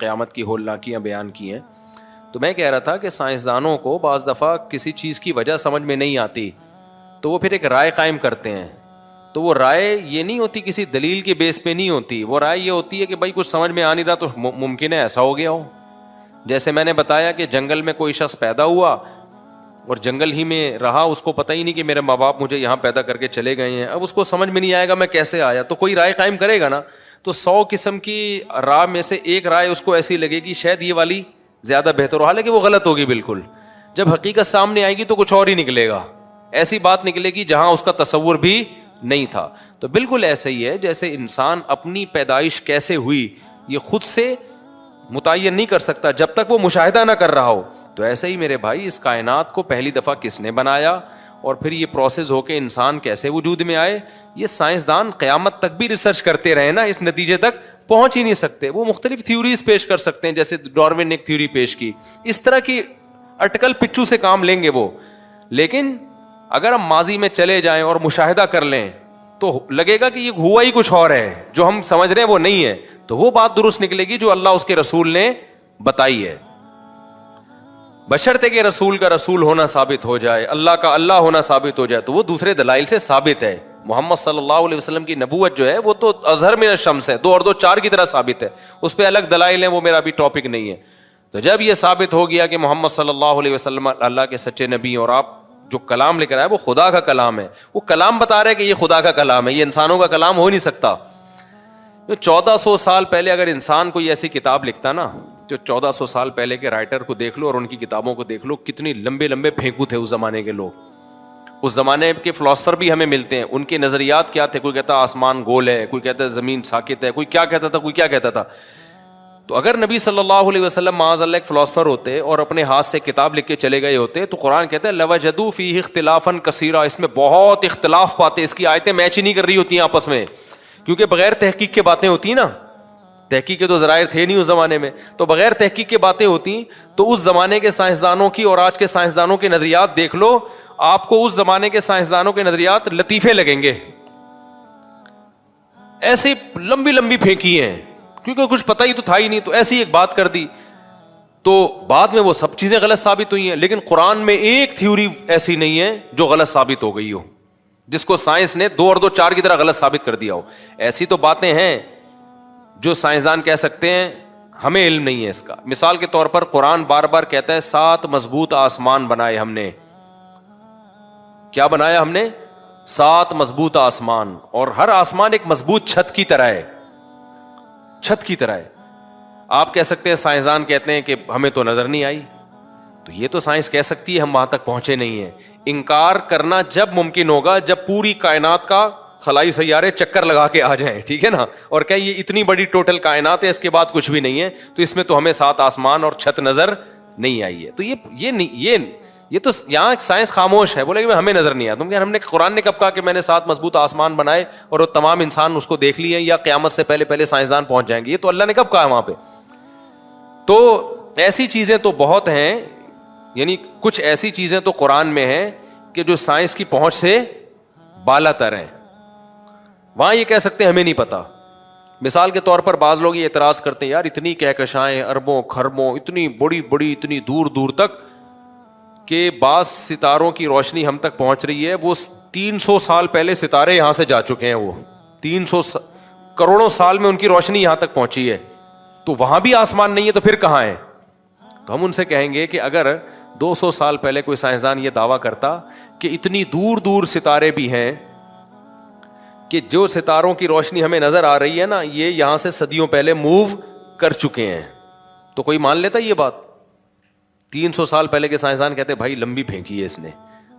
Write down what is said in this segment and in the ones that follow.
قیامت کی ہولناکیاں بیان کی ہیں. تو میں کہہ رہا تھا کہ سائنسدانوں کو بعض دفعہ کسی چیز کی وجہ سمجھ میں نہیں آتی تو وہ پھر ایک رائے قائم کرتے ہیں. تو وہ رائے یہ نہیں ہوتی کسی دلیل کے بیس پہ نہیں ہوتی, وہ رائے یہ ہوتی ہے کہ بھائی کچھ سمجھ میں آ نہیں رہا تو ممکن ہے ایسا ہو گیا ہو. جیسے میں نے بتایا کہ جنگل میں کوئی شخص پیدا ہوا اور جنگل ہی میں رہا, اس کو پتہ ہی نہیں کہ میرے ماں باپ مجھے یہاں پیدا کر کے چلے گئے ہیں, اب اس کو سمجھ میں نہیں آئے گا میں کیسے آیا, تو کوئی رائے قائم کرے گا نا. تو 100 قسم کی رائے میں سے ایک رائے اس کو ایسی لگے گی شاید یہ والی زیادہ بہتر ہو, حالانکہ وہ غلط ہوگی بالکل. جب حقیقت سامنے آئے گی تو کچھ اور ہی نکلے گا, ایسی بات نکلے گی جہاں اس کا تصور بھی نہیں تھا. تو بالکل ایسے ہی ہے جیسے انسان اپنی پیدائش کیسے ہوئی یہ خود سے متعین نہیں کر سکتا جب تک وہ مشاہدہ نہ کر رہا ہو. تو ایسے ہی میرے بھائی اس کائنات کو پہلی دفعہ کس نے بنایا اور پھر یہ پروسیس ہو کے انسان کیسے وجود میں آئے, یہ سائنسدان قیامت تک بھی ریسرچ کرتے رہے نا, اس نتیجے تک پہنچ ہی نہیں سکتے. وہ مختلف تھیوریز پیش کر سکتے ہیں, جیسے ڈارون نے ایک تھیوری پیش کی, اس طرح کی اٹکل پچو سے کام لیں گے وہ. لیکن اگر ہم ماضی میں چلے جائیں اور مشاہدہ کر لیں تو لگے گا کہ یہ ہوا ہی کچھ اور ہے, جو ہم سمجھ رہے ہیں وہ نہیں ہے. تو وہ بات درست نکلے گی جو اللہ اس کے رسول نے بتائی ہے, بشرطے کہ رسول کا رسول ہونا ثابت ہو جائے, اللہ کا اللہ ہونا ثابت ہو جائے, تو وہ دوسرے دلائل سے ثابت ہے. محمد صلی اللہ علیہ وسلم کی نبوت جو ہے وہ تو اظہر من الشمس ہے, 2 اور 2 4 کی طرح ثابت ہے, اس پہ الگ دلائل ہیں, وہ میرا بھی ٹاپک نہیں ہے. تو جب یہ ثابت ہو گیا کہ محمد صلی اللہ علیہ وسلم اللہ کے سچے نبی ہیں اور آپ جو کلام لے کر آئے وہ خدا کا کلام ہے, وہ کلام بتا رہے کہ یہ خدا کا کلام ہے, یہ انسانوں کا کلام ہو نہیں سکتا. 1400 سال پہلے اگر انسان کوئی ایسی کتاب لکھتا نا, جو 1400 سال پہلے کے رائٹر کو دیکھ لو اور ان کی کتابوں کو دیکھ لو, کتنی لمبے لمبے پھینکو تھے اس زمانے کے لوگ. اس زمانے کے فلاسفر بھی ہمیں ملتے ہیں, ان کے نظریات کیا تھے, کوئی کہتا آسمان گول ہے, کوئی کہتا زمین ساکت ہے, کوئی کیا کہتا تھا, کوئی کیا کہتا تھا. تو اگر نبی صلی اللہ علیہ وسلم معاذ اللہ ایک فلاسفر ہوتے اور اپنے ہاتھ سے کتاب لکھ کے چلے گئے ہوتے, تو قرآن کہتا ہے لوجدوا فیہ اختلافا کثیرا, اس میں بہت اختلاف پاتے, اس کی آیتیں میچ ہی نہیں کر رہی ہوتی ہیں آپس میں, کیونکہ بغیر تحقیق کے باتیں ہوتی نا, تحقیق کے تو ذرائع تھے نہیں اس زمانے میں, تو بغیر تحقیق کے باتیں ہوتی. تو اس زمانے کے سائنسدانوں کی اور آج کے سائنسدانوں کے نظریات دیکھ لو, آپ کو اس زمانے کے سائنسدانوں کے نظریات لطیفے لگیں گے, ایسی لمبی لمبی پھینکی ہیں, کیونکہ کچھ پتہ ہی تو تھا ہی نہیں, تو ایسی ایک بات کر دی, تو بعد میں وہ سب چیزیں غلط ثابت ہوئی ہیں. لیکن قرآن میں ایک تھیوری ایسی نہیں ہے جو غلط ثابت ہو گئی ہو, جس کو سائنس نے 2 اور 2 4 کی طرح غلط ثابت کر دیا ہو. ایسی تو باتیں ہیں جو سائنسدان کہہ سکتے ہیں ہمیں علم نہیں ہے اس کا. مثال کے طور پر قرآن بار بار کہتا ہے 7 مضبوط آسمان بنائے ہم نے. کیا بنایا ہم نے؟ 7 مضبوط آسمان, اور ہر آسمان ایک مضبوط چھت کی طرح ہے, چھت کی طرح ہے. آپ کہہ سکتے ہیں سائنسدان کہتے ہیں کہ ہمیں تو نظر نہیں آئی, تو یہ تو سائنس کہہ سکتی ہے, ہم وہاں تک پہنچے نہیں ہیں. انکار کرنا جب ممکن ہوگا جب پوری کائنات کا خلائی سیارے چکر لگا کے آ جائیں, ٹھیک ہے نا, اور کہ یہ اتنی بڑی ٹوٹل کائنات ہے, اس کے بعد کچھ بھی نہیں ہے, تو اس میں تو ہمیں 7 آسمان اور چھت نظر نہیں آئی ہے. تو یہ تو یہاں سائنس خاموش ہے, بولے کہ ہمیں نظر نہیں آیا. تم کہ ہم نے, قرآن نے کب کہا کہ میں نے 7 مضبوط آسمان بنائے اور وہ تمام انسان اس کو دیکھ لیے, یا قیامت سے پہلے سائنسدان پہنچ جائیں گے, یہ تو اللہ نے کب کہا وہاں پہ. تو ایسی چیزیں تو بہت ہیں, یعنی کچھ ایسی چیزیں تو قرآن میں ہیں کہ جو سائنس کی پہنچ سے بالا تر ہیں. وہاں یہ کہہ سکتے ہیں ہمیں نہیں پتا. مثال کے طور پر بعض لوگ یہ اعتراض کرتے ہیں یار اتنی کہکشائیں, اربوں خربوں, اتنی بڑی بڑی, اتنی دور دور تک, کہ بعض ستاروں کی روشنی ہم تک پہنچ رہی ہے. وہ 300 سال پہلے ستارے یہاں سے جا چکے ہیں, وہ 300 کروڑوں سال میں ان کی روشنی یہاں تک پہنچی ہے, تو وہاں بھی آسمان نہیں ہے, تو پھر کہاں ہے؟ تو ہم ان سے کہیں گے کہ اگر 200 سال پہلے کوئی سائنسدان یہ دعویٰ کرتا کہ اتنی دور دور ستارے بھی ہیں, کہ جو ستاروں کی روشنی ہمیں نظر آ رہی ہے نا, یہ یہاں سے صدیوں پہلے موو کر چکے ہیں, تو کوئی مان لیتا یہ بات؟ 300 سال پہلے کے سائنسدان کہتے بھائی لمبی پھینکی ہے اس نے.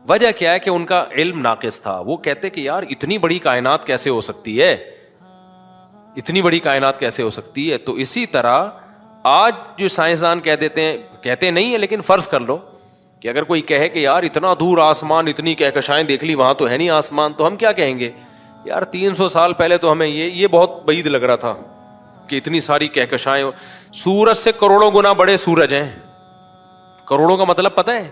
وجہ کیا ہے کہ ان کا علم ناقص تھا. وہ کہتے کہ یار اتنی بڑی کائنات کیسے ہو سکتی ہے, اتنی بڑی کائنات کیسے ہو سکتی ہے. تو اسی طرح آج جو سائنسدان کہہ دیتے ہیں, کہتے نہیں ہیں لیکن فرض کر لو کہ اگر کوئی کہے کہ یار اتنا دور آسمان, اتنی کہکشائیں دیکھ لی, وہاں تو ہے نہیں آسمان, تو ہم کیا کہیں گے؟ یار 300 سال پہلے تو ہمیں یہ بہت بعید لگ رہا تھا کہ اتنی ساری کہکشائیں. سورج سے کروڑوں گنا بڑے سورج ہیں. کروڑوں کا مطلب پتہ ہے؟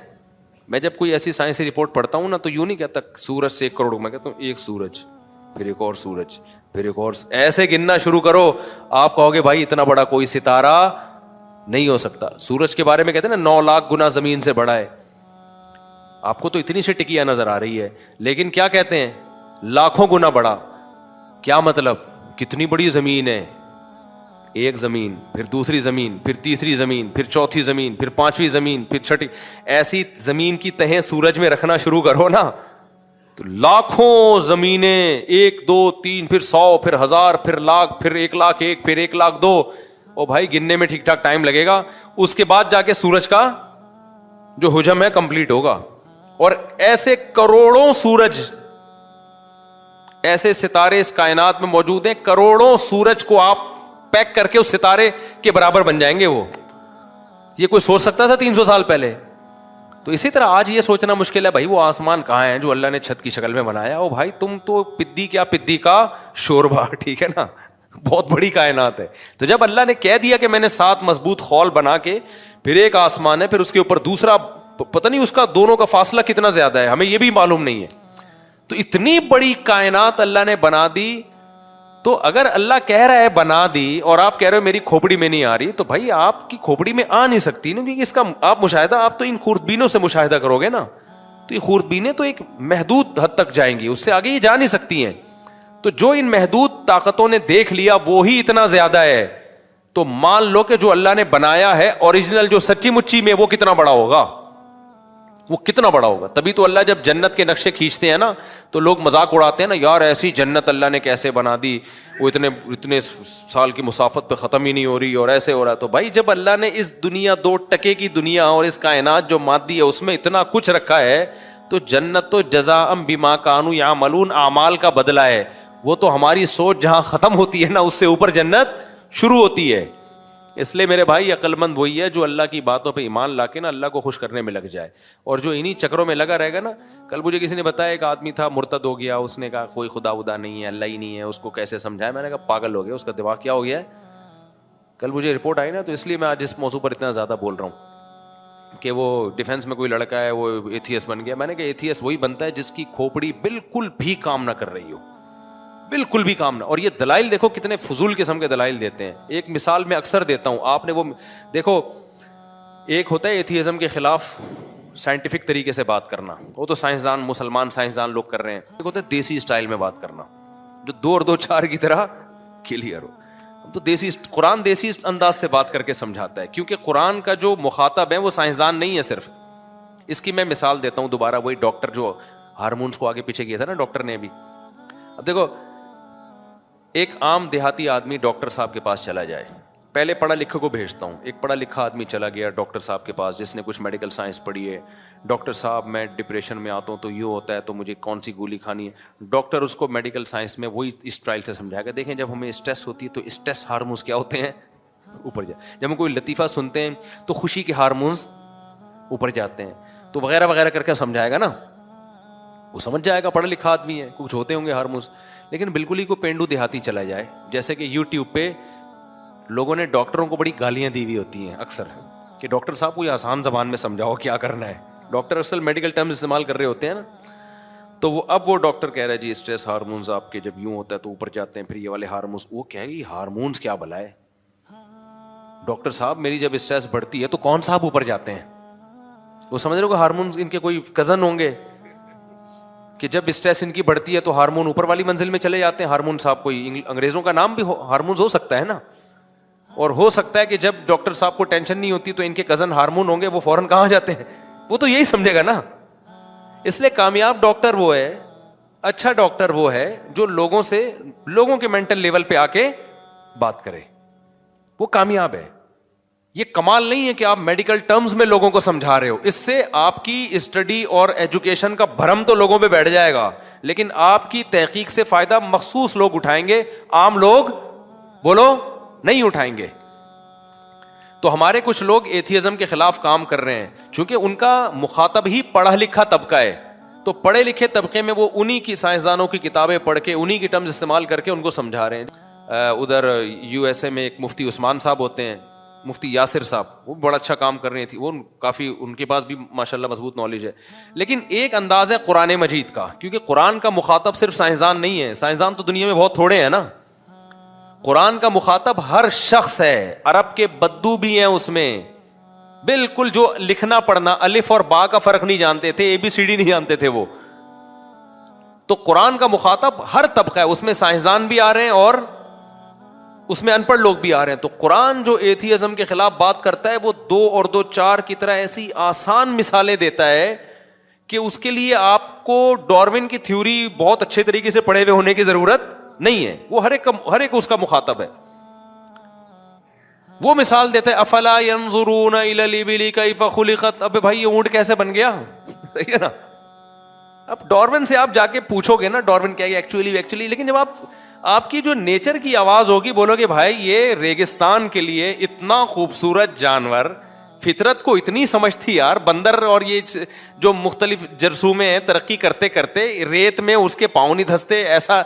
میں جب کوئی ایسی سائنسی رپورٹ پڑھتا ہوں نا, تو یوں نہیں کہتا سورج سے 1 کروڑ, میں کہتا ہوں 1 سورج, پھر 1 اور سورج, پھر 1 اور, ایسے گننا شروع کرو. آپ کہو گے بھائی اتنا بڑا کوئی ستارہ نہیں ہو سکتا. سورج کے بارے میں کہتے ہیں نا 9 لاکھ گنا زمین سے بڑا ہے. آپ کو تو اتنی سی ٹکیا نظر آ رہی ہے, لیکن کیا کہتے ہیں لاکھوں گنا بڑا. کیا مطلب؟ کتنی بڑی زمین ہے, ایک زمین, پھر دوسری زمین, پھر تیسری زمین, پھر چوتھی زمین, پھر پانچویں زمین, پھر چھٹی. ایسی زمین کی تہیں سورج میں رکھنا شروع کرو نا تو لاکھوں زمینیں, 1 2 3 پھر 100 پھر 1000 پھر لاکھ پھر 1,00,001 پھر 1,02,000. او بھائی گننے میں ٹھیک ٹھاک ٹائم لگے گا. اس کے بعد جا کے سورج کا جو حجم ہے کمپلیٹ ہوگا. اور ایسے کروڑوں سورج, ایسے ستارے اس کائنات میں موجود ہیں, کروڑوں سورج کو آپ پیک کر کے اس ستارے کے برابر بن جائیں گے. وہ یہ کوئی سوچ سکتا تھا 300 سال پہلے؟ تو اسی طرح آج یہ سوچنا مشکل ہے بھائی وہ آسمان کہاں ہے جو اللہ نے چھت کی شکل میں بنایا. او بھائی تم تو پدی کیا پدی کا شوربہ, ٹھیک ہے نا, بہت بڑی کائنات ہے. تو جب اللہ نے کہہ دیا کہ میں نے 7 مضبوط خول بنا کے, پھر ایک آسمان ہے, پھر اس کے اوپر دوسرا, پتہ نہیں اس کا دونوں کا فاصلہ کتنا زیادہ ہے, ہمیں یہ بھی معلوم نہیں ہے. تو اتنی بڑی کائنات اللہ نے بنا دی. تو اگر اللہ کہہ رہا ہے بنا دی اور آپ کہہ رہے ہو میری کھوپڑی میں نہیں آ رہی, تو بھائی آپ کی کھوپڑی میں آ نہیں سکتی نا, کیونکہ اس کا آپ مشاہدہ, آپ تو ان خوردبینوں سے مشاہدہ کرو گے نا. تو یہ خوردبینیں تو ایک محدود حد تک جائیں گی, اس سے آگے یہ جا نہیں سکتی ہیں. تو جو ان محدود طاقتوں نے دیکھ لیا وہی اتنا زیادہ ہے. تو مان لو کہ جو اللہ نے بنایا ہے اوریجنل, جو سچی مچی میں, وہ کتنا بڑا ہوگا, وہ کتنا بڑا ہوگا. تبھی تو اللہ جب جنت کے نقشے کھینچتے ہیں نا تو لوگ مذاق اڑاتے ہیں نا, یار ایسی جنت اللہ نے کیسے بنا دی, وہ اتنے سال کی مسافت پہ ختم ہی نہیں ہو رہی اور ایسے ہو رہا. تو بھائی جب اللہ نے اس دنیا 2 ٹکے کی دنیا اور اس کائنات جو مادی ہے اس میں اتنا کچھ رکھا ہے, تو جنت تو جزاء بما کانوا یعملون, اعمال کا بدلہ ہے. وہ تو ہماری سوچ جہاں ختم ہوتی ہے نا اس سے اوپر جنت شروع ہوتی ہے. اس لیے میرے بھائی عقل مند وہی ہے جو اللہ کی باتوں پہ ایمان لا کے نا اللہ کو خوش کرنے میں لگ جائے, اور جو انہی چکروں میں لگا رہے گا نا. کل مجھے کسی نے بتایا ایک آدمی تھا مرتد ہو گیا, اس نے کہا کوئی خدا ودا نہیں ہے, اللہ ہی نہیں ہے, اس کو کیسے سمجھائے. میں نے کہا پاگل ہو گیا, اس کا دماغ کیا ہو گیا ہے. کل مجھے رپورٹ آئی نا, تو اس لیے میں آج اس موضوع پر اتنا زیادہ بول رہا ہوں کہ وہ ڈیفینس میں کوئی لڑکا ہے وہ ایتھیسٹ بن گیا. میں نے کہا ایتھیسٹ وہی بنتا ہے جس کی کھوپڑی بالکل بھی کام نہ کر رہی ہو, بالکل بھی کام نہ. اور یہ دلائل دیکھو کتنے فضول قسم کے دلائل دیتے ہیں. ایک مثال میں اکثر دیتا ہوں, آپ نے وہ دیکھو, ایک ہوتا ہے ایتھیزم کے خلاف سائنٹیفک طریقے سے بات کرنا, وہ تو سائنسدان, مسلمان سائنسدان لوگ کر رہے ہیں. ایک ہوتا ہے دیسی اسٹائل میں بات کرنا جو 2 اور 2 4 کی طرح کلیئر ہو. تو دیسی قرآن دیسی انداز سے بات کر کے سمجھاتا ہے, کیونکہ قرآن کا جو مخاطب ہے وہ سائنسدان نہیں ہے صرف. اس کی میں مثال دیتا ہوں دوبارہ, وہی ڈاکٹر جو ہارمونس کو آگے پیچھے کیا تھا نا ڈاکٹر نے ابھی. اب دیکھو ایک عام دیہاتی آدمی ڈاکٹر صاحب کے پاس چلا جائے, پہلے پڑھا لکھا کو بھیجتا ہوں, ایک پڑھا لکھا آدمی چلا گیا ڈاکٹر صاحب کے پاس جس نے کچھ میڈیکل سائنس پڑھی ہے. ڈاکٹر صاحب میں ڈپریشن میں آتا ہوں تو یہ ہوتا ہے, تو مجھے کون سی گولی کھانی ہے. ڈاکٹر اس کو میڈیکل سائنس میں وہی اس ٹرائل سے سمجھائے گا, دیکھیں جب ہمیں اسٹریس ہوتی ہے تو اسٹریس ہارمونس کیا ہوتے ہیں, اوپر جائے. جب ہم کوئی لطیفہ سنتے ہیں تو خوشی کے ہارمونس اوپر جاتے ہیں, تو وغیرہ وغیرہ کر کے سمجھائے گا نا. وہ سمجھ جائے گا, پڑھا لکھا آدمی ہے, کچھ ہوتے ہوں گے ہارمونس. لیکن بالکل ہی کوئی پینڈو دیہاتی چلا جائے, جیسے کہ یوٹیوب پہ لوگوں نے ڈاکٹروں کو بڑی گالیاں دی ہوئی ہوتی ہیں اکثر کہ ڈاکٹر صاحب کوئی آسان زبان میں سمجھاؤ کیا کرنا ہے. ڈاکٹر اصل میڈیکل ٹرمز استعمال کر رہے ہوتے ہیں نا. تو وہ اب وہ ڈاکٹر کہہ رہا ہے جی اسٹریس ہارمونز آپ کے جب یوں ہوتا ہے تو اوپر جاتے ہیں, پھر یہ والے ہارمونز. وہ کہہ رہی ہارمونز کیا بلا ہے ڈاکٹر صاحب, میری جب اسٹریس بڑھتی ہے تو کون صاحب اوپر جاتے ہیں. وہ سمجھ رہے ہو کہ ہارمونز ان کے کوئی کزن ہوں گے کہ جب اسٹریس ان کی بڑھتی ہے تو ہارمون اوپر والی منزل میں چلے جاتے ہیں. ہارمون صاحب کوئی انگریزوں کا نام بھی ہارمونز ہو سکتا ہے نا, اور ہو سکتا ہے کہ جب ڈاکٹر صاحب کو ٹینشن نہیں ہوتی تو ان کے کزن ہارمون ہوں گے, وہ فوراً کہاں جاتے ہیں, وہ تو یہی سمجھے گا نا. اس لیے کامیاب ڈاکٹر وہ ہے, اچھا ڈاکٹر وہ ہے جو لوگوں سے, لوگوں کے مینٹل لیول پہ آ کے بات کرے, وہ کامیاب ہے. یہ کمال نہیں ہے کہ آپ میڈیکل ٹرمز میں لوگوں کو سمجھا رہے ہو, اس سے آپ کی اسٹڈی اور ایجوکیشن کا بھرم تو لوگوں پہ بیٹھ جائے گا, لیکن آپ کی تحقیق سے فائدہ مخصوص لوگ اٹھائیں گے, عام لوگ بولو نہیں اٹھائیں گے. تو ہمارے کچھ لوگ ایتھیزم کے خلاف کام کر رہے ہیں, چونکہ ان کا مخاطب ہی پڑھا لکھا طبقہ ہے. تو پڑھے لکھے طبقے میں وہ انہی کی سائنسدانوں کی کتابیں پڑھ کے انہی کی ٹرمز استعمال کر کے ان کو سمجھا رہے ہیں. ادھر یو ایس اے میں ایک مفتی عثمان صاحب ہوتے ہیں, مفتی یاسر صاحب, وہ بڑا اچھا کام کر رہی تھی, وہ کافی ان کے پاس بھی ماشاءاللہ مضبوط نالج ہے. لیکن ایک انداز ہے قرآن مجید کا, کیونکہ قرآن کا مخاطب صرف سائنسدان نہیں ہے, سائنسدان تو دنیا میں بہت تھوڑے ہیں نا. قرآن کا مخاطب ہر شخص ہے, عرب کے بدو بھی ہیں اس میں, بالکل جو لکھنا پڑھنا الف اور با کا فرق نہیں جانتے تھے, اے بی سی ڈی نہیں جانتے تھے وہ. تو قرآن کا مخاطب ہر طبقہ ہے, اس میں سائنسدان بھی آ رہے ہیں اور اس میں ان پڑھ لوگ بھی آ رہے ہیں. تو قرآن جو ایتھیزم کے خلاف بات کرتا ہے وہ 2 اور 2 4 کی طرح ایسی آسان مثالیں دیتا ہے کہ اس کے لیے آپ کو ڈاروین کی تھیوری بہت اچھے طریقے سے پڑھے ہوئے ہونے کی ضرورت نہیں ہے. وہ ہر ایک اس کا مخاطب ہے. وہ مثال دیتا ہے افلا ينظرون الى الابل كيف خلقت. ابے بھائی یہ اونٹ کیسے بن گیا, صحیح ہے نا. اب ڈاروین سے آپ جا کے پوچھو گے نا ڈاروین کیا ہے ایکچولی, لیکن جب آپ کی جو نیچر کی آواز ہوگی بولو گے بھائی یہ ریگستان کے لیے اتنا خوبصورت جانور, فطرت کو اتنی سمجھ تھی یار. بندر اور یہ جو مختلف جرثومے ہیں ترقی کرتے کرتے ریت میں اس کے پاؤں نہیں دھستے, ایسا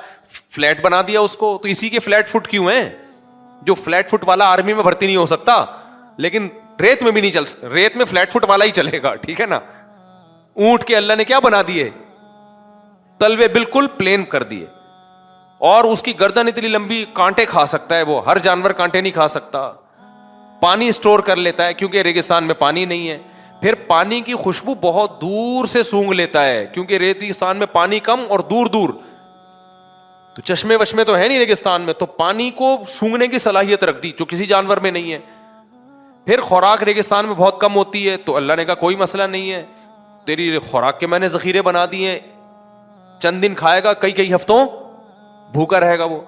فلیٹ بنا دیا اس کو. تو اسی کے فلیٹ فٹ کیوں ہیں, جو فلیٹ فٹ والا آرمی میں بھرتی نہیں ہو سکتا لیکن ریت میں بھی نہیں چل, ریت میں فلیٹ فٹ والا ہی چلے گا, ٹھیک ہے نا. اونٹ کے اللہ نے کیا بنا دیے, تلوے بالکل پلین کر دیے, اور اس کی گردن اتنی لمبی, کانٹے کھا سکتا ہے وہ, ہر جانور کانٹے نہیں کھا سکتا. پانی اسٹور کر لیتا ہے کیونکہ ریگستان میں پانی نہیں ہے. پھر پانی کی خوشبو بہت دور سے سونگ لیتا ہے کیونکہ ریگستان میں پانی کم اور دور دور, تو چشمے وشمے تو ہے نہیں ریگستان میں, تو پانی کو سونگنے کی صلاحیت رکھ دی جو کسی جانور میں نہیں ہے. پھر خوراک ریگستان میں بہت کم ہوتی ہے, تو اللہ نے کہا کوئی مسئلہ نہیں ہے, تیری خوراک کے میں نے ذخیرے بنا دیے, چند دن کھائے گا, کئی ہفتوں بھوکا رہے گا وہ.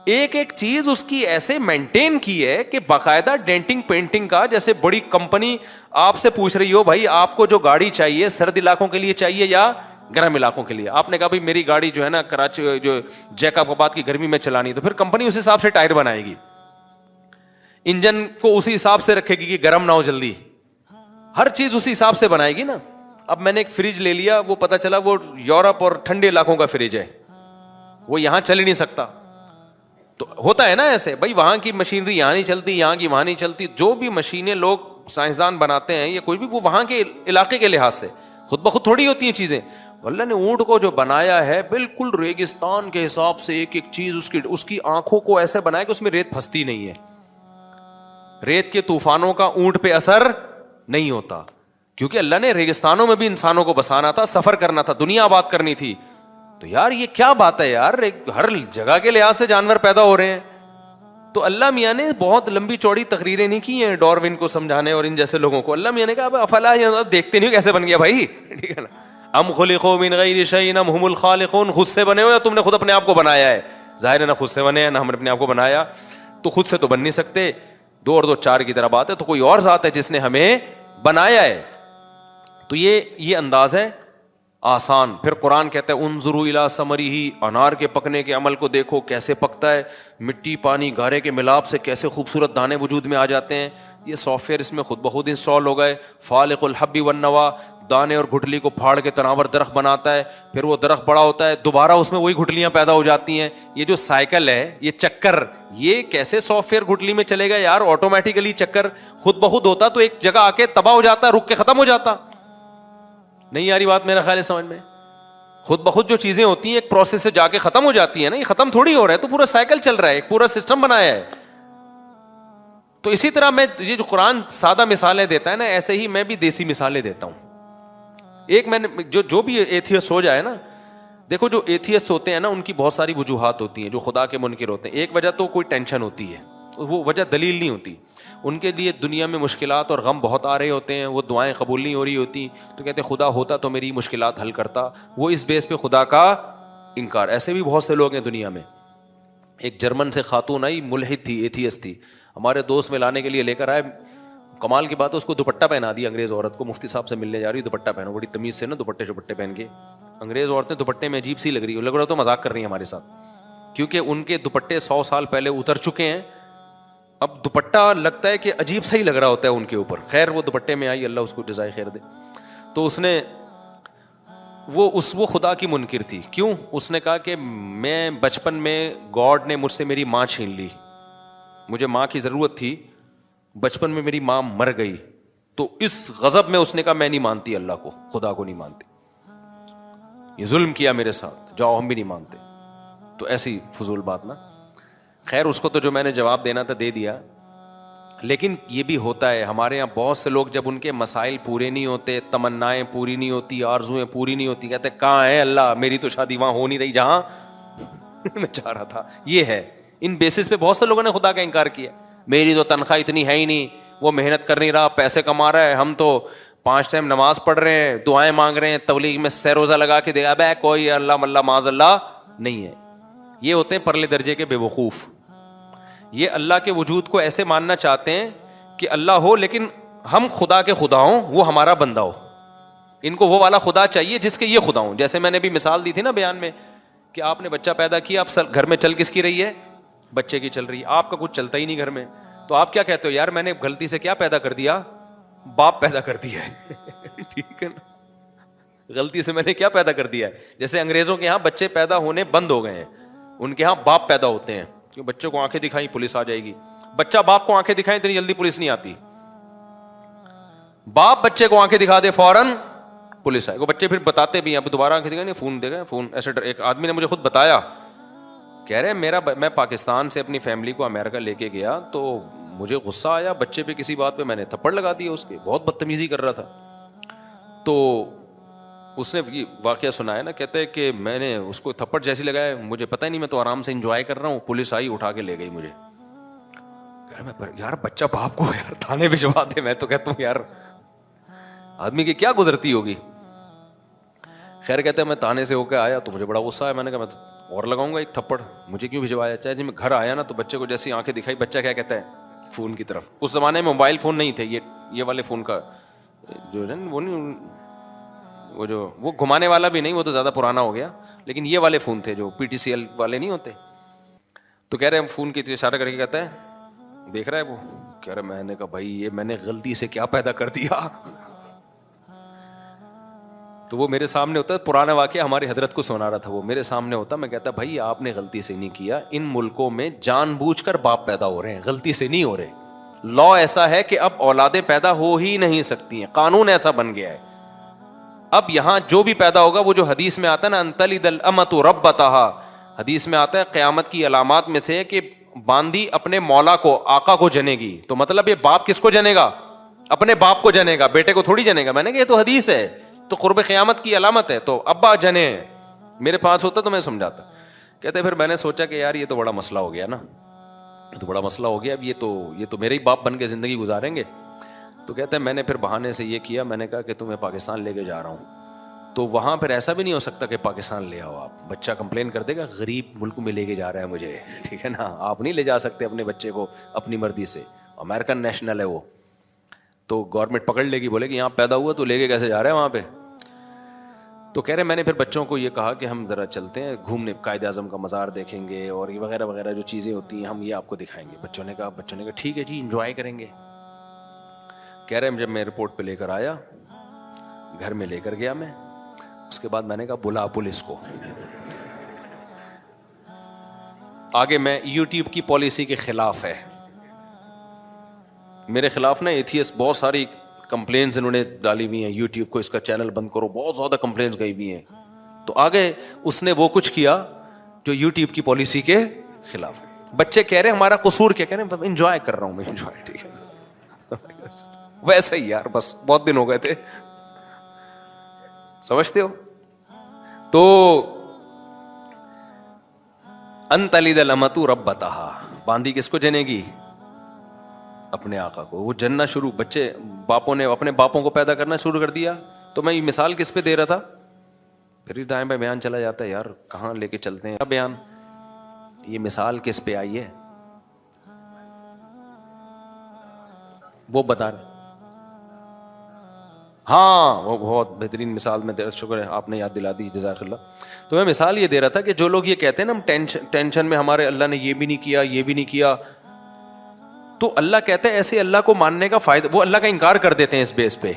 ایک ایک چیز اس کی ایسے مینٹین کی ہے کہ باقاعدہ ڈینٹنگ پینٹنگ کا, جیسے بڑی کمپنی آپ سے پوچھ رہی ہو بھائی آپ کو جو گاڑی چاہیے سرد علاقوں کے لیے چاہیے یا گرم علاقوں کے لیے. آپ نے کہا بھائی میری گاڑی جو ہے نا کراچی جو جیکب آباد کی گرمی میں چلانی, تو پھر کمپنی اس حساب سے ٹائر بنائے گی, انجن کو اسی حساب سے رکھے گی کہ گرم نہ ہو جلدی, ہر چیز اسی حساب سے بنائے گی نا. اب میں نے ایک فریج لے لیا, وہ پتا چلا وہ یورپ اور ٹھنڈے علاقوں کا فریج ہے, وہ یہاں چل ہی نہیں سکتا. تو ہوتا ہے نا ایسے, بھائی وہاں کی مشینری یہاں نہیں چلتی, یہاں کی وہاں نہیں چلتی. جو بھی مشینیں لوگ سائنسدان بناتے ہیں یا کوئی بھی, وہ وہاں کے علاقے کے لحاظ سے, خود بخود تھوڑی ہوتی ہیں چیزیں. اللہ نے اونٹ کو جو بنایا ہے بالکل ریگستان کے حساب سے, ایک ایک چیز اس کی آنکھوں کو ایسے بنایا کہ اس میں ریت پھنستی نہیں ہے, ریت کے طوفانوں کا اونٹ پہ اثر نہیں ہوتا, کیونکہ اللہ نے ریگستانوں میں بھی انسانوں کو بسانا تھا, سفر کرنا تھا, دنیا آباد کرنی تھی. تو یار یہ کیا بات ہے یار, ہر جگہ کے لحاظ سے جانور پیدا ہو رہے ہیں. تو اللہ میاں نے بہت لمبی چوڑی تقریریں نہیں کی ہیں ڈاروین کو سمجھانے اور ان جیسے لوگوں کو. اللہ میاں نے کہا افلا دیکھتے نہیں کیسے بن گیا بھائی, ٹھیک ہے نا. ام خلقوا من غیر شیء ام هم الخالقون, خود سے بنے ہو یا تم نے خود اپنے آپ کو بنایا ہے. ظاہر ہے نہ خود سے بنے ہیں نہ ہم نے اپنے آپ کو بنایا, تو خود سے تو بن نہیں سکتے. 2 اور 2 4 کی طرح بات ہے, تو کوئی اور ذات ہے جس نے ہمیں بنایا ہے. تو یہ انداز ہے آسان. پھر قرآن کہتا ہے انظروا الی ثمرہ, انار کے پکنے کے عمل کو دیکھو کیسے پکتا ہے, مٹی پانی گارے کے ملاپ سے کیسے خوبصورت دانے وجود میں آ جاتے ہیں. یہ سافٹ ویئر اس میں خود بخود انسٹال ہو گئے. فالق الحب والنوى, دانے اور گٹھلی کو پھاڑ کے تناور درخت بناتا ہے, پھر وہ درخت بڑا ہوتا ہے, دوبارہ اس میں وہی گٹھلیاں پیدا ہو جاتی ہیں. یہ جو سائیکل ہے, یہ چکر, یہ کیسے سافٹ ویئر گٹھلی میں چلے گا یار. آٹومیٹیکلی چکر خود بخود ہوتا تو ایک جگہ آ کے تباہ ہو جاتا, رک کے ختم ہو جاتا. نہیں آ رہی بات میرا خیال ہے سمجھ میں. خود بخود جو چیزیں ہوتی ہیں ایک پروسیس سے جا کے ختم ہو جاتی ہیں نا, یہ ختم تھوڑی ہو رہا ہے, تو پورا سائیکل چل رہا ہے, ایک پورا سسٹم بنایا ہے. تو اسی طرح میں یہ جو قرآن سادہ مثالیں دیتا ہے نا, ایسے ہی میں بھی دیسی مثالیں دیتا ہوں. ایک میں نے جو بھی ایتھیسٹ ہو جائے نا, دیکھو جو ایتھیسٹ ہوتے ہیں نا ان کی بہت ساری وجوہات ہوتی ہیں, جو خدا کے منکر ہوتے ہیں. ایک وجہ تو کوئی ٹینشن ہوتی ہے, وہ وجہ دلیل نہیں ہوتی. ان کے لیے دنیا میں مشکلات اور غم بہت آ رہے ہوتے ہیں, وہ دعائیں قبول نہیں ہو رہی ہوتی, تو کہتے ہیں خدا ہوتا تو میری مشکلات حل کرتا. وہ اس بیس پہ خدا کا انکار. ایسے بھی بہت سے لوگ ہیں دنیا میں. ایک جرمن سے خاتون آئی, ملحد تھی, ایتھیسٹ تھی, ہمارے دوست میں لانے کے لیے لے کر آئے. کمال کی بات ہے, اس کو دوپٹہ پہنا دیا انگریز عورت کو. مفتی صاحب سے ملنے جا رہی, دوپٹہ پہنو, بڑی تمیز سے نا دوپٹے پہن کے. انگریز عورتیں دوپٹے میں عجیب سی لگ رہی, لگ رہا تو مذاق کر رہی ہیں ہمارے ساتھ, کیونکہ ان کے دوپٹے 100 سال پہلے اتر چکے ہیں. اب دوپٹہ لگتا ہے کہ عجیب سا ہی لگ رہا ہوتا ہے ان کے اوپر. خیر وہ دوپٹے میں آئی, اللہ اس کو جزائے خیر دے. تو اس نے وہ خدا کی منکر تھی. کیوں؟ اس نے کہا کہ میں بچپن میں گاڈ نے مجھ سے میری ماں چھین لی, مجھے ماں کی ضرورت تھی, بچپن میں میری ماں مر گئی, تو اس غضب میں اس نے کہا میں نہیں مانتی اللہ کو, خدا کو نہیں مانتی, یہ ظلم کیا میرے ساتھ, جاؤ ہم بھی نہیں مانتے. تو ایسی فضول بات نا. خیر اس کو تو جو میں نے جواب دینا تھا دے دیا. لیکن یہ بھی ہوتا ہے ہمارے یہاں بہت سے لوگ جب ان کے مسائل پورے نہیں ہوتے, تمنائیں پوری نہیں ہوتی, آرزویں پوری نہیں ہوتی, کہتے کہاں ہے اللہ, میری تو شادی وہاں ہو نہیں رہی جہاں میں چاہ رہا تھا. یہ ہے, ان بیسس پہ بہت سے لوگوں نے خدا کا انکار کیا. میری تو تنخواہ اتنی ہے ہی نہیں, وہ محنت کر نہیں رہا, پیسے کما رہا ہے, ہم تو 5 ٹائم نماز پڑھ رہے ہیں, دعائیں مانگ رہے ہیں, تبلیغ میں سہ روزہ لگا کے دے, اب کوئی اللہ ملہ معاذ اللہ نہیں ہے. یہ ہوتے ہیں پرلے درجے کے بے وقوف. یہ اللہ کے وجود کو ایسے ماننا چاہتے ہیں کہ اللہ ہو لیکن ہم خدا کے خدا ہوں, وہ ہمارا بندہ ہو. ان کو وہ والا خدا چاہیے جس کے یہ خدا ہوں. جیسے میں نے بھی مثال دی تھی نا بیان میں کہ آپ نے بچہ پیدا کیا, اب گھر میں چل کس کی رہی ہے, بچے کی چل رہی ہے, آپ کا کچھ چلتا ہی نہیں گھر میں. تو آپ کیا کہتے ہو, یار میں نے غلطی سے کیا پیدا کر دیا, باپ پیدا کر دیا ہے. ٹھیک ہے نا, غلطی سے میں نے کیا پیدا کر دیا ہے. جیسے انگریزوں کے یہاں بچے پیدا ہونے بند ہو گئے ہیں, ان کے یہاں باپ پیدا ہوتے ہیں. کہ بچوں کو آنکھیں دکھائیں پولیس آ جائے گی. بچہ باپ کو آنکھیں دکھائیں اتنی جلدی پولیس نہیں آتی. باپ بچے کو آنکھیں دکھا دے فوراً پولیس آئے. وہ بچے پھر بتاتے بھی ہیں, اب دوبارہ آنکھیں دکھائیں, فون دے گا فون. ایسے ایک آدمی نے مجھے خود بتایا, کہہ رہے میں پاکستان سے اپنی فیملی کو امریکہ لے کے گیا تو مجھے غصہ آیا بچے پہ, کسی بات پہ میں نے تھپڑ لگا دیا اس کے, بہت بدتمیزی کر رہا تھا. تو اس نے واقعہ سنایا نا, کہتے ہیں کہ میں نے اس کو تھپڑ جیسی لگایا, مجھے پتہ ہی نہیں, میں تو آرام سے انجوائے کر رہا ہوں, پولیس آئی اٹھا کے لے گئی مجھے. یار بچہ باپ کو یار تھانے بھجوا دے. میں تو کہتا ہوں یار آدمی کی کیا گزرتی ہوگی. خیر کہتے ہیں میں تھانے سے ہو کے آیا تو مجھے بڑا غصہ آیا, میں نے کہا میں تو اور لگاؤں گا ایک تھپڑ, مجھے کیوں بھجوایا. چاہے جب میں گھر آیا نا تو بچے کو جیسی آنکھیں دکھائی, بچہ کیا کہتا ہے فون کی طرف. اس زمانے میں موبائل فون نہیں تھے, یہ والے فون کا جو ہے وہ نہیں, وہ گھمانے والا بھی نہیں, وہ تو زیادہ پرانا ہو گیا, لیکن یہ والے فون تھے جو PTCL والے نہیں ہوتے. تو کہہ رہے ہیں فون کی اشارہ کر کے کہتا ہے دیکھ رہا ہے وہ, کہہ رہے میں نے کہا بھائی یہ میں نے غلطی سے کیا پیدا کر دیا. تو وہ میرے سامنے ہوتا, پرانا واقعہ ہماری حضرت کو سنا رہا تھا, وہ میرے سامنے ہوتا, میں کہتا بھائی آپ نے غلطی سے نہیں کیا, ان ملکوں میں جان بوجھ کر باپ پیدا ہو رہے ہیں, غلطی سے نہیں ہو رہے. لا ایسا ہے کہ اب اولادیں پیدا ہو ہی نہیں سکتی ہیں, قانون ایسا بن گیا ہے. اب یہاں جو بھی پیدا ہوگا, وہ جو حدیث میں آتا ہے نا انتلد الامۃ ربتہا, حدیث میں آتا ہے قیامت کی علامات میں سے کہ باندی اپنے مولا کو, آقا کو جنے گی. تو مطلب یہ باپ کس کو جنے گا, اپنے باپ کو جنے گا, بیٹے کو تھوڑی جنے گا. میں نے کہا یہ تو حدیث ہے, تو قرب قیامت کی علامت ہے, تو ابا جنے. میرے پاس ہوتا تو میں سمجھاتا. کہتے پھر میں نے سوچا کہ یار یہ تو بڑا مسئلہ ہو گیا نا, یہ تو بڑا مسئلہ ہو گیا, اب یہ تو میرے ہی باپ بن کے زندگی گزاریں گے. تو کہتے ہیں میں نے پھر بہانے سے یہ کیا, میں نے کہا کہ تمہیں پاکستان لے کے جا رہا ہوں, تو وہاں پھر ایسا بھی نہیں ہو سکتا کہ پاکستان لے آؤ آپ, بچہ کمپلین کر دے گا غریب ملک میں لے کے جا رہا ہے مجھے, ٹھیک ہے نا, آپ نہیں لے جا سکتے اپنے بچے کو اپنی مرضی سے, امریکن نیشنل ہے وہ, تو گورنمنٹ پکڑ لے گی, بولے کہ یہاں پیدا ہوا تو لے کے کیسے جا رہے ہیں وہاں پہ. تو کہہ رہے میں نے پھر بچوں کو یہ کہا کہ ہم ذرا چلتے ہیں گھومنے, قائد اعظم کا مزار دیکھیں گے اور یہ وغیرہ وغیرہ جو چیزیں ہوتی ہیں ہم یہ آپ کو دکھائیں گے. بچوں نے کہا ٹھیک ہے جی انجوائے کریں گے. کہہ رہے جب میں ایئرپورٹ پہ لے کر آیا, گھر میں لے کر گیا میں, اس کے بعد میں نے کہا بلا پولیس کو. آگے میں یوٹیوب کی پالیسی کے خلاف ہے, میرے خلاف نا ایتھیسٹ بہت ساری کمپلینز انہوں نے ڈالی ہوئی ہیں یوٹیوب کو, اس کا چینل بند کرو, بہت زیادہ کمپلینز گئی ہوئی ہیں. تو آگے اس نے وہ کچھ کیا جو یوٹیوب کی پالیسی کے خلاف ہے. بچے کہہ رہے ہیں ہمارا قصور کیا, کہہ رہے ہیں انجوائے کر رہا ہوں میں, انجوائے, ٹھیک ہے ویسے ہی یار, بس بہت دن ہو گئے تھے, سمجھتے ہو. تو انتلد الامۃ ربتہا, باندی کس کو جنے گی, اپنے آقا کو. وہ جننا شروع, بچے باپوں نے اپنے باپوں کو پیدا کرنا شروع کر دیا. تو میں یہ مثال کس پہ دے رہا تھا, پھر دائیں بائیں بیان چلا جاتا ہے یار, کہاں لے کے چلتے ہیں بیان. یہ مثال کس پہ آئی ہے, وہ بتا رہے. ہاں وہ بہت بہترین مثال, میں شکر ہے آپ نے یاد دلا دی, جزاک اللہ. تو میں مثال یہ دے رہا تھا کہ جو لوگ یہ کہتے ہیں نا ہم ٹینشن میں ہمارے اللہ نے یہ بھی نہیں کیا یہ بھی نہیں کیا, تو اللہ کہتے ہیں ایسے اللہ کو ماننے کا فائدہ, وہ اللہ کا انکار کر دیتے ہیں اس بیس پہ,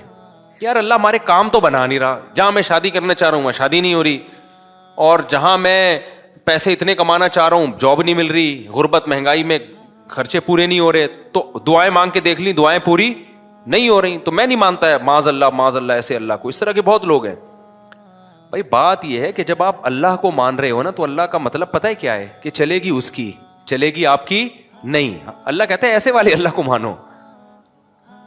یار اللہ ہمارے کام تو بنا نہیں رہا, جہاں میں شادی کرنا چاہ رہا ہوں وہاں شادی نہیں ہو رہی, اور جہاں میں پیسے اتنے کمانا چاہ رہا ہوں جاب نہیں مل رہی, غربت مہنگائی میں خرچے پورے نہیں ہو رہے, تو دعائیں مانگ کے دیکھ لی دعائیں پوری نہیں ہو رہی, تو میں نہیں مانتا ہے معاذ اللہ ایسے اللہ کو. اس طرح کے بہت لوگ ہیں. بھائی بات یہ ہے کہ جب آپ اللہ کو مان رہے ہو نا, تو اللہ کا مطلب پتہ ہے کیا ہے, کہ چلے گی اس کی, چلے گی آپ کی نہیں. اللہ کہتے ہیں ایسے والے اللہ کو مانو,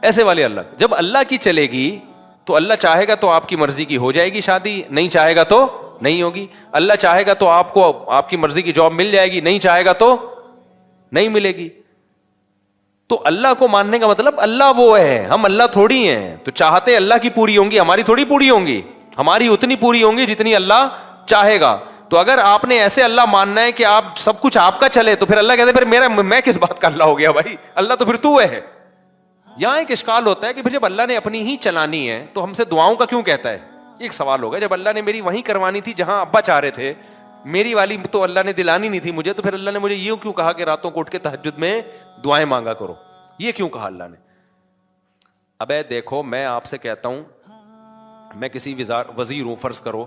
ایسے والے اللہ. جب اللہ کی چلے گی تو اللہ چاہے گا تو آپ کی مرضی کی ہو جائے گی شادی, نہیں چاہے گا تو نہیں ہوگی. اللہ چاہے گا تو آپ کو آپ کی مرضی کی جاب مل جائے گی, نہیں چاہے گا تو نہیں ملے گی. تو اللہ کو ماننے کا مطلب اللہ وہ ہے, ہم اللہ تھوڑی ہیں. تو چاہتے اللہ کی پوری ہوں گی, ہماری تھوڑی پوری ہوں گی, ہماری اتنی پوری ہوں گی جتنی اللہ چاہے گا. تو اگر آپ نے ایسے اللہ ماننا ہے کہ آپ سب کچھ آپ کا چلے, تو پھر اللہ کہتے پھر میں کس بات کا اللہ ہو گیا بھائی, اللہ تو پھر تو ہے. یہاں ایک اشکال ہوتا ہے کہ جب اللہ نے اپنی ہی چلانی ہے تو ہم سے دعاؤں کا کیوں کہتا ہے. ایک سوال ہوگا, جب اللہ نے میری وہیں کروانی تھی جہاں ابا چاہ رہے تھے, میری والی تو اللہ نے دلانی نہیں تھی مجھے, تو پھر اللہ نے مجھے یہ کیوں کہا کہ راتوں کو اٹھ کے تہجد میں دعائیں مانگا کرو, یہ کیوں کہا اللہ نے. ابے دیکھو میں آپ سے کہتا ہوں, میں کسی وزیر ہوں فرض کرو,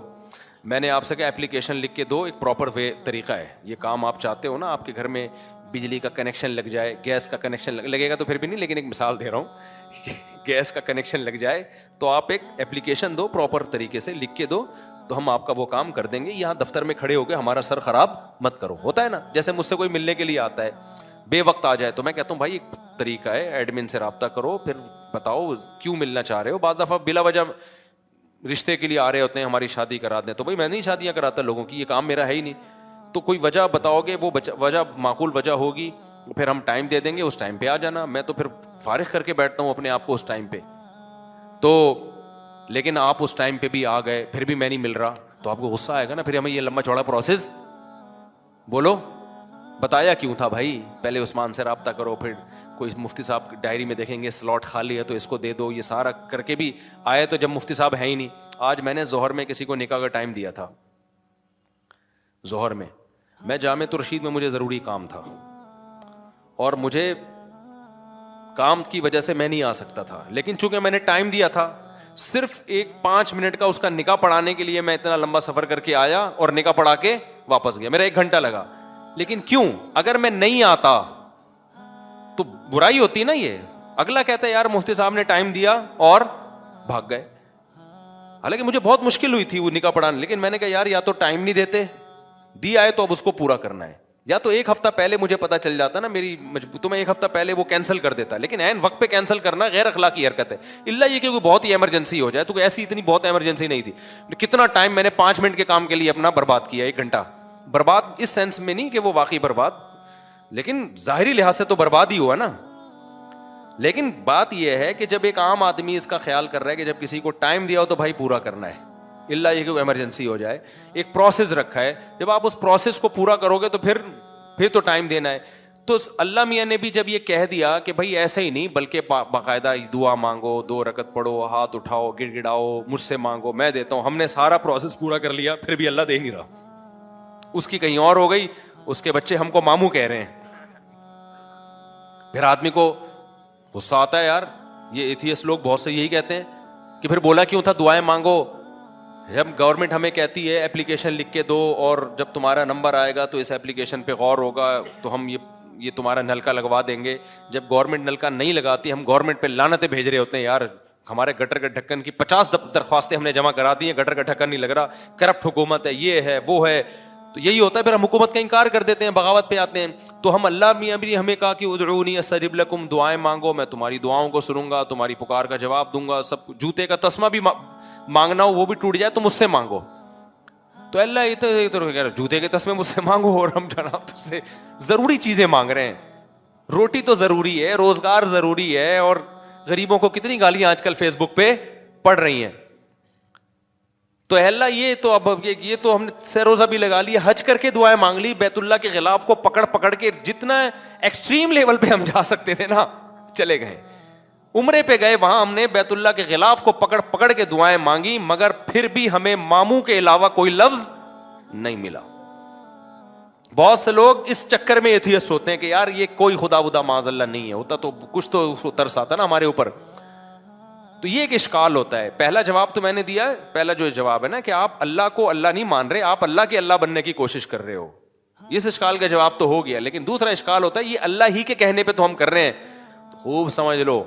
میں نے آپ سے کہا اپلیکیشن لکھ کے دو, ایک پراپر طریقہ ہے, یہ کام آپ چاہتے ہو نا, آپ کے گھر میں بجلی کا کنیکشن لگ جائے, گیس کا کنیکشن لگے گا تو پھر بھی نہیں, لیکن ایک مثال دے رہا ہوں, گیس کا کنیکشن لگ جائے تو آپ ایک اپلیکیشن دو, پراپر طریقے سے لکھ کے دو, تو ہم آپ کا وہ کام کر دیں گے. یہاں دفتر میں کھڑے ہو کے ہمارا سر خراب مت کرو. ہوتا ہے نا, جیسے مجھ سے کوئی ملنے کے لیے آتا ہے بے وقت آ جائے, تو میں کہتا ہوں بھائی ایک طریقہ ہے, ایڈمن سے رابطہ کرو, پھر بتاؤ کیوں ملنا چاہ رہے ہو. بعض دفعہ بلا وجہ رشتے کے لیے آ رہے ہوتے ہیں, ہماری شادی کرا دیں, تو بھائی میں نہیں شادیاں کراتا لوگوں کی, یہ کام میرا ہے ہی نہیں. تو کوئی وجہ بتاؤ گے, وہ وجہ معقول وجہ ہوگی, پھر ہم ٹائم دے دیں گے, اس ٹائم پہ آ جانا. میں تو پھر فارغ کر کے بیٹھتا ہوں اپنے آپ کو اس ٹائم پہ. تو لیکن آپ اس ٹائم پہ بھی آ گئے, پھر بھی میں نہیں مل رہا, تو آپ کو غصہ آئے گا نا. پھر ہمیں یہ لمبا چوڑا پروسیس, بولو بتایا کیوں تھا بھائی, پہلے عثمان سے رابطہ کرو, پھر کوئی مفتی صاحب ڈائری میں دیکھیں گے سلاٹ خالی ہے تو اس کو دے دو, یہ سارا کر کے بھی آئے تو جب مفتی صاحب ہے ہی نہیں. آج میں نے ظہر میں کسی کو نکاح کا ٹائم دیا تھا, ظہر میں جامع رشید میں مجھے ضروری کام تھا, اور مجھے کام کی وجہ سے میں نہیں آ سکتا تھا, لیکن چونکہ میں نے ٹائم دیا تھا, صرف ایک 5 منٹ کا اس کا نکاح پڑھانے کے لیے میں اتنا لمبا سفر کر کے آیا اور نکاح پڑھا کے واپس گیا. میرا 1 گھنٹہ لگا. لیکن کیوں, اگر میں نہیں آتا تو برائی ہوتی نا. یہ اگلا کہتا ہے یار مفتی صاحب نے ٹائم دیا اور بھاگ گئے. حالانکہ مجھے بہت مشکل ہوئی تھی وہ نکاح پڑھانے, لیکن میں نے کہا یار یا تو ٹائم نہیں دیتے, دیا ہے تو اب اس کو پورا کرنا ہے, یا تو 1 ہفتہ پہلے مجھے پتا چل جاتا نا میری تو میں 1 ہفتہ پہلے وہ کینسل کر دیتا. لیکن عین وقت پہ کینسل کرنا غیر اخلاقی حرکت ہے, الا یہ کہ کوئی بہت ہی ایمرجنسی ہو جائے. تو ایسی اتنی بہت ایمرجنسی نہیں تھی. کتنا ٹائم میں نے 5 منٹ کے کام کے لیے اپنا برباد کیا, 1 گھنٹہ برباد. اس سینس میں نہیں کہ وہ واقعی برباد, لیکن ظاہری لحاظ سے تو برباد ہی ہوا نا. لیکن بات یہ ہے کہ جب ایک عام آدمی اس کا خیال کر رہا ہے کہ جب کسی کو ٹائم دیا ہو تو بھائی پورا کرنا ہے, اللہ یہ کہ ایمرجنسی ہو جائے, ایک پروسیس رکھا ہے, جب آپ اس پروسیس کو پورا کرو گے تو پھر تو ٹائم دینا ہے. تو اللہ میاں نے بھی جب یہ کہہ دیا کہ بھائی ایسے ہی نہیں بلکہ باقاعدہ دعا مانگو, 2 رکعت پڑھو, ہاتھ اٹھاؤ, گڑ گڑاؤ, مجھ سے مانگو میں دیتا ہوں. ہم نے سارا پروسیس پورا کر لیا, پھر بھی اللہ دے نہیں رہا. اس کی کہیں اور ہو گئی, اس کے بچے ہم کو ماموں کہہ رہے ہیں. پھر آدمی کو غصہ آتا ہے, یار یہ ایتھیسٹ لوگ بہت سے یہی کہتے ہیں کہ پھر بولا کیوں تھا دعائیں مانگو, جب گورنمنٹ ہمیں کہتی ہے اپلیکیشن لکھ کے دو اور جب تمہارا نمبر آئے گا تو اس اپلیکیشن پہ غور ہوگا تو ہم یہ تمہارا نلکا لگوا دیں گے. جب گورنمنٹ نلکا نہیں لگاتی ہم گورنمنٹ پہ لعنتیں بھیج رہے ہوتے ہیں, یار ہمارے گٹر کے ڈھکن کی 50 درخواستیں ہم نے جمع کرا دی ہیں, گٹر کا ڈھکن نہیں لگ رہا, کرپٹ حکومت ہے, یہ ہے وہ ہے. تو یہی ہوتا ہے, پھر ہم حکومت کا انکار کر دیتے ہیں, بغاوت پہ آتے ہیں. تو ہم اللہ میاں بھی ہمیں کہا کہ ادعونی استجب لکم, دعائیں مانگو میں تمہاری دعاؤں کو سنوں گا, تمہاری پکار کا جواب دوں گا. سب جوتے کا تسمہ بھی مانگنا ہو وہ بھی ٹوٹ جائے تو مجھ سے مانگو. تو اللہ یہ تو جوتے کے تسمے مجھ سے مانگو, اور ہم جناب تجھ سے ضروری چیزیں مانگ رہے ہیں. روٹی تو ضروری ہے, روزگار ضروری ہے, اور غریبوں کو کتنی گالیاں آج کل فیس بک پہ پڑ رہی ہیں. تو اللہ یہ تو اب یہ تو ہم نے سروزہ بھی لگا لی, حج کر کے دعائیں مانگ لی, بیت اللہ کے غلاف کو پکڑ کے جتنا ایکسٹریم لیول پہ ہم جا سکتے تھے نا چلے گئے. عمرے پہ گئے, وہاں ہم نے بیت اللہ کے غلاف کو پکڑ کے دعائیں مانگی, مگر پھر بھی ہمیں ماموں کے علاوہ کوئی لفظ نہیں ملا. بہت سے لوگ اس چکر میں ایتھیسٹ ہوتے ہیں کہ یار یہ کوئی خدا ودا معاذ اللہ نہیں ہے, ہوتا تو کچھ تو اس کو ترس آتا نا ہمارے اوپر. تو یہ ایک اشکال ہوتا ہے. پہلا جواب تو میں نے دیا, پہلا جو جواب ہے نا کہ آپ اللہ کو اللہ نہیں مان رہے, آپ اللہ کے اللہ بننے کی کوشش کر رہے ہو, اس اشکال کا جواب تو ہو گیا. لیکن دوسرا اشکال ہوتا ہے یہ اللہ ہی کے کہنے پہ تو ہم کر رہے ہیں. خوب سمجھ لو,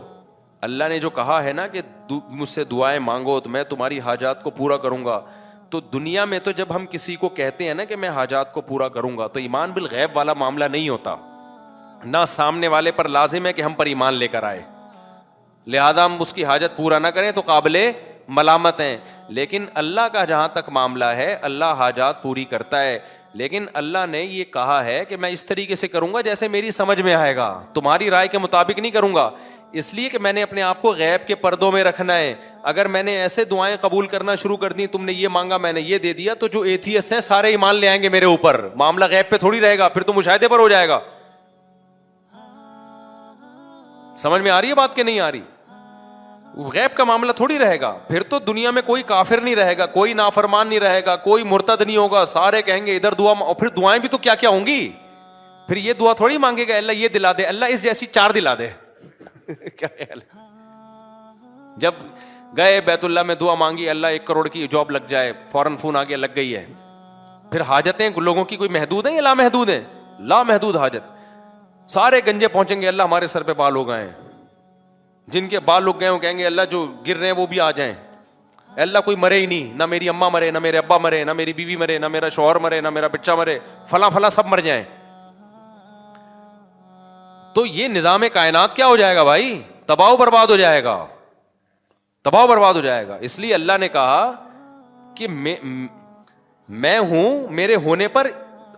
اللہ نے جو کہا ہے نا کہ مجھ سے دعائیں مانگو تو میں تمہاری حاجات کو پورا کروں گا, تو دنیا میں تو جب ہم کسی کو کہتے ہیں نا کہ میں حاجات کو پورا کروں گا، تو ایمان بالغیب والا معاملہ نہیں ہوتا، نہ سامنے والے پر لازم ہے کہ ہم پر ایمان لے کر آئے، لہذا ہم اس کی حاجت پورا نہ کریں تو قابل ملامت ہیں. لیکن اللہ کا جہاں تک معاملہ ہے، اللہ حاجات پوری کرتا ہے، لیکن اللہ نے یہ کہا ہے کہ میں اس طریقے سے کروں گا جیسے میری سمجھ میں آئے گا، تمہاری رائے کے مطابق نہیں کروں گا، اس لیے کہ میں نے اپنے آپ کو غیب کے پردوں میں رکھنا ہے. اگر میں نے ایسے دعائیں قبول کرنا شروع کر دی، تم نے یہ مانگا میں نے یہ دے دیا، تو جو ایتھیسٹ ہیں سارے ایمان لے آئیں گے میرے اوپر، معاملہ غیب پہ تھوڑی رہے گا، پھر تو مشاہدے پر ہو جائے گا. سمجھ میں آ رہی ہے بات کہ نہیں آ رہی؟ غیب کا معاملہ تھوڑی رہے گا، پھر تو دنیا میں کوئی کافر نہیں رہے گا، کوئی نافرمان نہیں رہے گا، کوئی مرتد نہیں ہوگا، سارے کہیں گے ادھر دعا، اور پھر دعائیں بھی تو کیا کیا ہوں گی. پھر یہ دعا تھوڑی مانگے گا اللہ یہ دلا دے، اللہ اس جیسی 4 دلا دے. کیا خیال ہے؟ جب گئے بیت اللہ میں دعا مانگی اللہ 1 کروڑ کی جاب لگ جائے، فوراً فون آ گیا لگ گئی ہے. پھر حاجتیں لوگوں کی کوئی محدود ہیں یا لامحدود ہیں؟ لامحدود حاجت. سارے گنجے پہنچیں گے اللہ ہمارے سر پہ بال ہو گئے ہیں، جن کے بال لگ گئے وہ کہیں گے اللہ جو گر رہے ہیں وہ بھی آ جائیں. اللہ کوئی مرے ہی نہیں، نہ میری اماں مرے، نہ میرے ابا مرے، نہ میری بیوی مرے، نہ میرا شوہر مرے، نہ میرا بچہ مرے، فلاں فلاں سب مر جائیں. تو یہ نظام کائنات کیا ہو جائے گا بھائی؟ تباہ و برباد ہو جائے گا، تباہ و برباد ہو جائے گا. اس لیے اللہ نے کہا کہ میں ہوں، میرے ہونے پر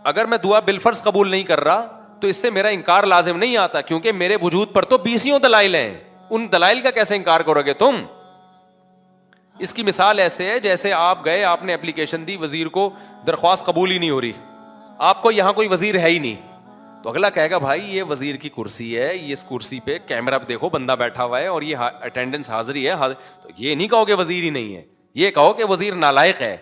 اگر میں دعا بالفرض قبول نہیں کر رہا تو اس سے میرا انکار لازم نہیں آتا، کیونکہ میرے وجود پر تو 20 دلائل ہیں. ان دلائل کا کیسے انکار کرو گے تم؟ اس کی مثال ایسے ہے جیسے آپ گئے، آپ نے اپلیکیشن دی، وزیر کو درخواست قبول ہی نہیں ہو رہی، آپ کو یہاں کوئی وزیر ہے ہی نہیں، تو اگلا کہے گا بھائی یہ وزیر کی کرسی ہے، یہ اس کرسی پہ کیمرہ پہ دیکھو بندہ بیٹھا ہوا ہے اور یہ اٹینڈنس حاضری ہے، تو یہ نہیں کہو کہ وزیر ہی نہیں ہے، یہ کہو کہ وزیر نالائق ہے،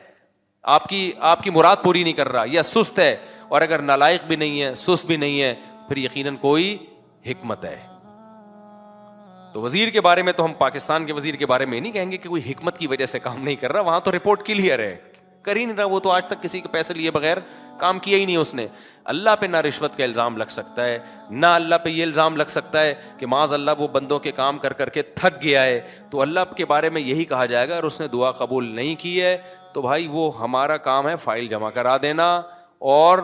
آپ کی مراد پوری نہیں کر رہا یا سست ہے. اور اگر نالائق بھی نہیں ہے، سست بھی نہیں ہے، پھر یقیناً کوئی حکمت ہے. تو وزیر کے بارے میں تو ہم پاکستان کے وزیر کے بارے میں نہیں کہیں گے کہ کوئی حکمت کی وجہ سے کام نہیں کر رہا، وہاں تو رپورٹ کلیئر ہے، کر ہی نہیں رہا، وہ تو آج تک کسی کے پیسے لیے بغیر کام کیا ہی نہیں اس نے. اللہ پہ نہ رشوت کا الزام لگ سکتا ہے، نہ اللہ پہ یہ الزام لگ سکتا ہے کہ معاذ اللہ وہ بندوں کے کام کر کر کے تھک گیا ہے، تو اللہ کے بارے میں یہی کہا جائے گا اور اس نے دعا قبول نہیں کی ہے تو بھائی وہ ہمارا کام ہے فائل جمع کرا دینا، اور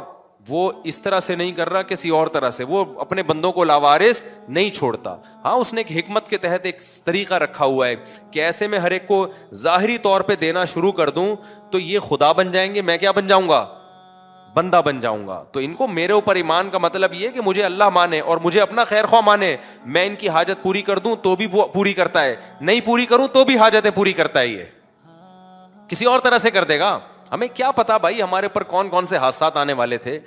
وہ اس طرح سے نہیں کر رہا کسی اور طرح سے، وہ اپنے بندوں کو لاوارث نہیں چھوڑتا. ہاں اس نے ایک حکمت کے تحت ایک طریقہ رکھا ہوا ہے کہ ایسے میں ہر ایک کو ظاہری طور پہ دینا شروع کر دوں تو یہ خدا بن جائیں گے، میں کیا بن جاؤں گا؟ بندہ بن جاؤں گا. تو ان کو میرے اوپر ایمان کا مطلب یہ ہے کہ مجھے اللہ مانے اور مجھے اپنا خیر خواہ مانے، میں ان کی حاجت پوری کر دوں تو بھی وہ پوری کرتا ہے، نہیں پوری کروں تو بھی حاجتیں پوری کرتا ہے، یہ کسی اور طرح سے کر دے گا. ہمیں کیا پتا بھائی ہمارے اوپر کون کون سے حادثات آنے والے تھے.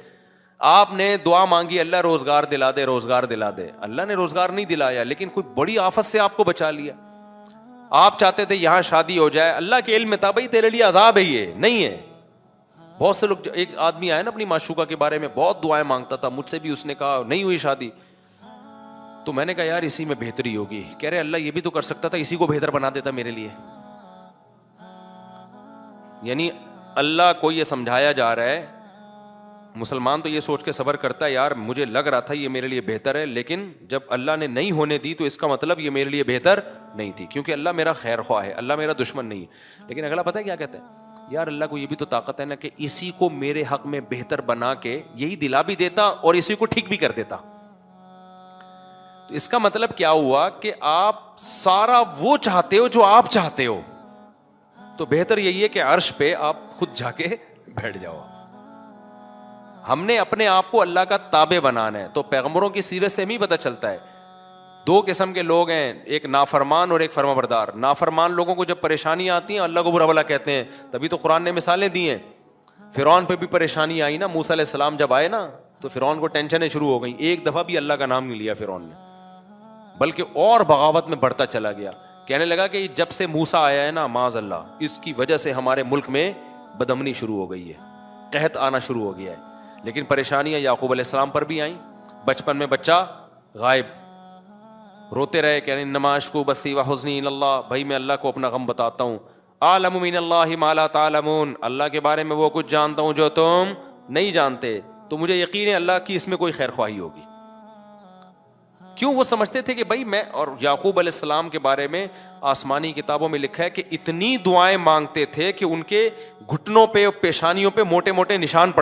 آپ نے دعا مانگی اللہ روزگار دلا دے، روزگار دلا دے، اللہ نے روزگار نہیں دلایا لیکن کوئی بڑی آفت سے آپ کو بچا لیا. آپ چاہتے تھے یہاں شادی ہو جائے، اللہ کے علم میں تھا بھائی تیرے لیے عذاب ہے، یہ نہیں ہے. بہت سے لوگ، ایک آدمی آیا نا اپنی معشوقہ کے بارے میں بہت دعائیں مانگتا تھا، مجھ سے بھی اس نے کہا نہیں ہوئی شادی، تو میں نے کہا یار اسی میں بہتری ہوگی. کہہ رہے اللہ یہ بھی تو کر سکتا تھا، اسی کو بہتر بنا دیتا میرے لیے. یعنی اللہ کو یہ سمجھایا جا رہا ہے، مسلمان تو یہ سوچ کے صبر کرتا ہے یار مجھے لگ رہا تھا یہ میرے لیے بہتر ہے، لیکن جب اللہ نے نہیں ہونے دی تو اس کا مطلب یہ میرے لیے بہتر نہیں تھی، کیونکہ اللہ میرا خیر خواہ ہے، اللہ میرا دشمن نہیں ہے. لیکن اگلا پتہ ہے کیا کہتا ہے؟ یار اللہ کو یہ بھی تو طاقت ہے نا کہ اسی کو میرے حق میں بہتر بنا کے یہی دلا بھی دیتا اور اسی کو ٹھیک بھی کر دیتا. تو اس کا مطلب کیا ہوا کہ آپ سارا وہ چاہتے ہو جو آپ چاہتے ہو، تو بہتر یہی ہے کہ عرش پہ آپ خود جا کے بیٹھ جاؤ. ہم نے اپنے آپ کو اللہ کا تابع بنانا ہے. تو پیغمبروں کی سیرت سے ہمیں پتہ چلتا ہے 2 قسم کے لوگ ہیں، ایک نافرمان اور ایک فرما بردار. نافرمان لوگوں کو جب پریشانی آتی ہیں اللہ کو برا بھلا کہتے ہیں، تبھی تو قرآن نے مثالیں دی ہیں. فرعون پہ بھی پریشانی آئی نا، موسیٰ علیہ السلام جب آئے نا تو فرعون کو ٹینشنیں شروع ہو گئیں، ایک دفعہ بھی اللہ کا نام نہیں لیا فرعون نے، بلکہ اور بغاوت میں بڑھتا چلا گیا. کہنے لگا کہ جب سے موسیٰ آیا ہے نا معاذ اللہ، اس کی وجہ سے ہمارے ملک میں بدامنی شروع ہو گئی ہے، قحط آنا شروع ہو گیا ہے. لیکن پریشانیاں یعقوب علیہ السلام پر بھی آئیں. بچپن میں بچہ غائب، روتے رہے کہ انما اشکو بثی وحزنی الی اللہ، بھائی میں اللہ کو اپنا غم بتاتا ہوں. اعلم من اللہ ما لا تعلمون، اللہ کے بارے میں وہ کچھ جانتا ہوں جو تم نہیں جانتے، تو مجھے یقین ہے اللہ کی اس میں کوئی خیر خواہی ہوگی. کیوں؟ وہ سمجھتے تھے کہ بھائی میں، اور یعقوب علیہ السلام کے بارے میں آسمانی کتابوں میں لکھا ہے کہ اتنی دعائیں مانگتے تھے کہ ان کے گھٹنوں پہ اور پیشانیوں پہ موٹے موٹے نشان پڑ